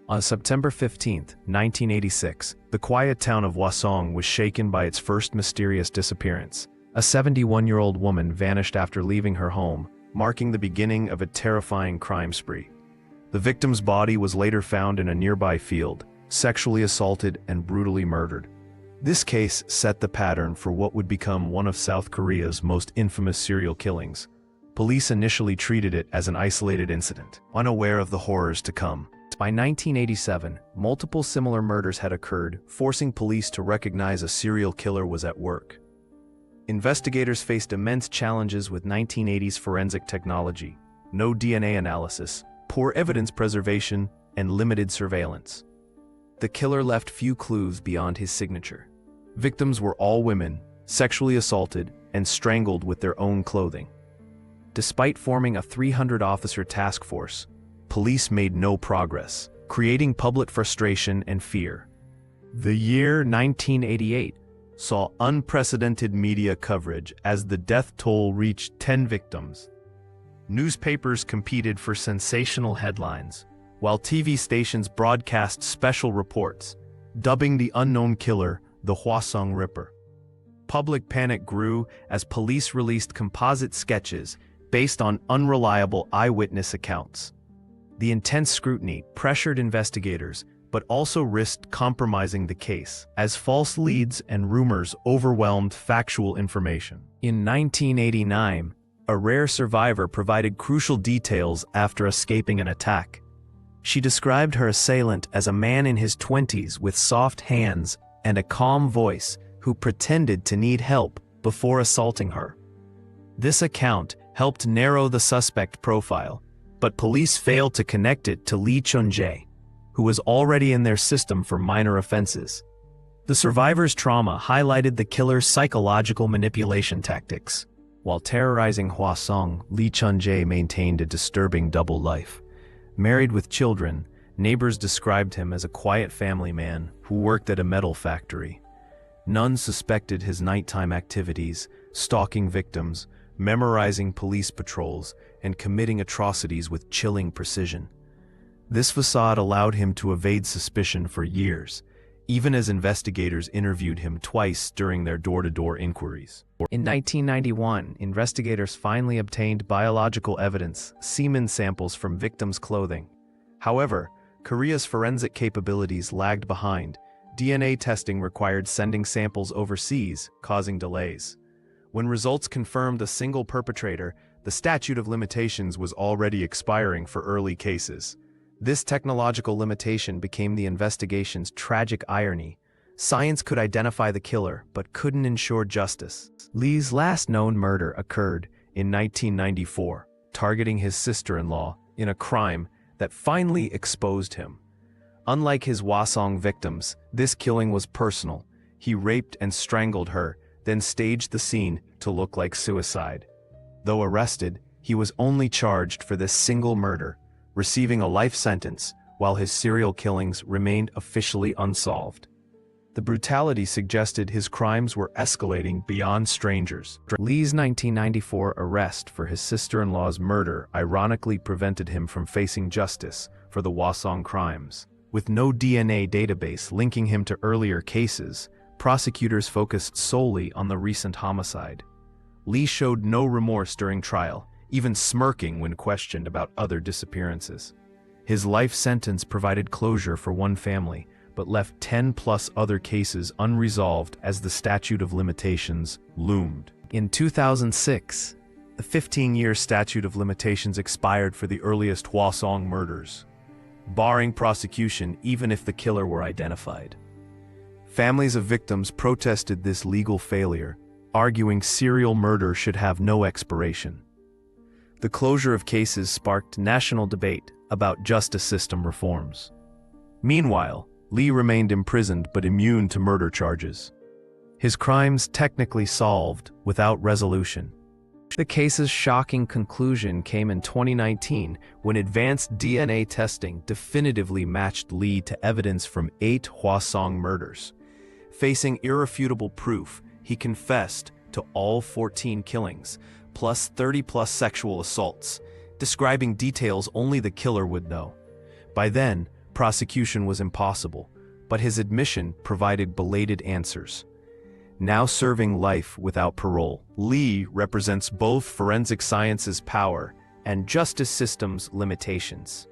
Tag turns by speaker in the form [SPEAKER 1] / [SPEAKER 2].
[SPEAKER 1] On September 15, 1986, the quiet town of Hwaseong was shaken by its first mysterious disappearance. A 71-year-old woman vanished after leaving her home, marking the beginning of a terrifying crime spree. The victim's body was later found in a nearby field, sexually assaulted and brutally murdered. This case set the pattern for what would become one of South Korea's most infamous serial killings. Police initially treated it as an isolated incident, unaware of the horrors to come. By 1987, multiple similar murders had occurred, forcing police to recognize a serial killer was at work. Investigators faced immense challenges with 1980s forensic technology, no DNA analysis, poor evidence preservation, and limited surveillance. The killer left few clues beyond his signature. Victims were all women, sexually assaulted, and strangled with their own clothing. Despite forming a 300-officer task force, police made no progress, creating public frustration and fear. The year 1988 saw unprecedented media coverage as the death toll reached 10 victims. Newspapers competed for sensational headlines, while TV stations broadcast special reports, dubbing the unknown killer the Hwaseong Ripper. Public panic grew as police released composite sketches based on unreliable eyewitness accounts. The intense scrutiny pressured investigators, but also risked compromising the case, as false leads and rumors overwhelmed factual information. In 1989, a rare survivor provided crucial details after escaping an attack. She described her assailant as a man in his 20s with soft hands and a calm voice who pretended to need help before assaulting her. This account helped narrow the suspect profile, but police failed to connect it to Lee Chun-jae, who was already in their system for minor offenses. The survivor's trauma highlighted the killer's psychological manipulation tactics. While terrorizing Hwaseong, Lee Chun-jae maintained a disturbing double life. Married with children, neighbors described him as a quiet family man who worked at a metal factory. None suspected his nighttime activities, stalking victims, memorizing police patrols, and committing atrocities with chilling precision. This facade allowed him to evade suspicion for years, even as investigators interviewed him twice during their door-to-door inquiries. In 1991, investigators finally obtained biological evidence, semen samples from victims' clothing. However, Korea's forensic capabilities lagged behind. DNA testing required sending samples overseas, causing delays. When results confirmed a single perpetrator, the statute of limitations was already expiring for early cases. This technological limitation became the investigation's tragic irony. Science could identify the killer, but couldn't ensure justice. Lee's last known murder occurred in 1994, targeting his sister-in-law in a crime that finally exposed him. Unlike his Hwaseong victims, this killing was personal. He raped and strangled her, then staged the scene to look like suicide. Though arrested, he was only charged for this single murder, receiving a life sentence while his serial killings remained officially unsolved. The brutality suggested his crimes were escalating beyond strangers. Lee's 1994 arrest for his sister-in-law's murder ironically prevented him from facing justice for the Hwaseong crimes. With no DNA database linking him to earlier cases, prosecutors focused solely on the recent homicide. Lee showed no remorse during trial, even smirking when questioned about other disappearances. His life sentence provided closure for one family, but left 10+ other cases unresolved as the statute of limitations loomed. In 2006, the 15-year statute of limitations expired for the earliest Hwaseong murders, barring prosecution even if the killer were identified. Families of victims protested this legal failure, arguing serial murder should have no expiration. The closure of cases sparked national debate about justice system reforms. Meanwhile, Lee remained imprisoned but immune to murder charges. His crimes technically solved without resolution. The case's shocking conclusion came in 2019 when advanced DNA testing definitively matched Lee to evidence from 8 Hwaseong murders. Facing irrefutable proof, he confessed to all 14 killings, plus 30+ sexual assaults, describing details only the killer would know. By then, prosecution was impossible, but his admission provided belated answers. Now serving life without parole, Lee represents both forensic science's power and justice system's limitations.